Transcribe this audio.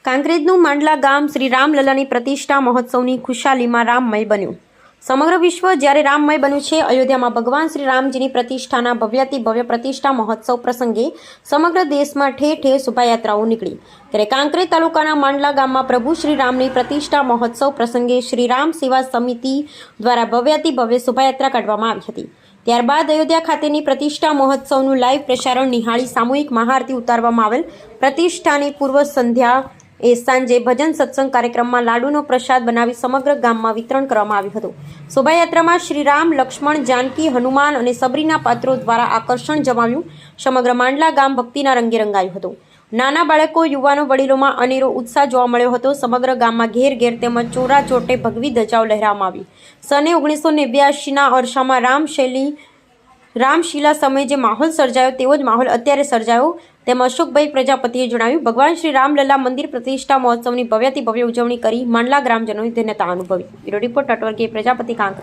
કાંકરેજનું માંડલા ગામ શ્રી રામલલ્લાની પ્રતિષ્ઠા મહોત્સવની ખુશાલીમાં રામમય બન્યું। સમગ્ર વિશ્વ જ્યારે રામમય બન્યું છે, અયોધ્યામાં ભગવાન શ્રી રામજીની પ્રતિષ્ઠાના ભવ્યાતિ ભવ્ય પ્રતિષ્ઠા મહોત્સવ પ્રસંગે સમગ્ર દેશમાં ઠેર ઠેર શોભાયાત્રાઓ નીકળી। ત્યારે કાંકરેજ તાલુકાના માંડલા ગામમાં પ્રભુ શ્રી રામની પ્રતિષ્ઠા મહોત્સવ પ્રસંગે શ્રી રામ સેવા સમિતિ દ્વારા ભવ્યાતિ ભવ્ય શોભાયાત્રા કાઢવામાં આવી હતી। ત્યારબાદ અયોધ્યા ખાતેની પ્રતિષ્ઠા મહોત્સવનું લાઈવ પ્રસારણ નિહાળી સામૂહિક મહાઆરતી ઉતારવામાં આવેલ। પ્રતિષ્ઠાની પૂર્વ સંધ્યા સાંજે ભજન સત્સંગ કાર્યક્રમમાં લાડુનો પ્રસાદ બનાવી સમગ્ર ગામમાં વિતરણ કરવામાં આવ્યું હતું। શોભાયાત્રામાં શ્રી રામ, લક્ષ્મણ, જાનકી, હનુમાન અને સબરીના પાત્રો દ્વારા આકર્ષણ જમાવ્યું। સમગ્ર માંડલા ગામ ભક્તિના રંગે રંગાયું હતું। નાના બાળકો, યુવાનો, વડીલોમાં અનેરો ઉત્સાહ જોવા મળ્યો હતો। સમગ્ર ગામમાં ઘેર ઘેર તેમજ ચોરા ચોટે ભગવી ધજાઓ લહેરાવવામાં આવી। સને 1989ના અરસામાં રામશીલા સમયે જે માહોલ સર્જાયો તેવો જ માહોલ અત્યારે સર્જાયો તેમ અશોકભાઈ પ્રજાપતિએ જણાવ્યું। ભગવાન શ્રી રામલલ્લા મંદિર પ્રતિષ્ઠા મહોત્સવની ભવ્યાતિ ભવ્ય ઉજવણી કરી માંડલા ગ્રામજનોની ધન્યતા અનુભવી। બ્યુરો રિપોર્ટ ટટવર કે પ્રજાપતિ કાંકરેજ।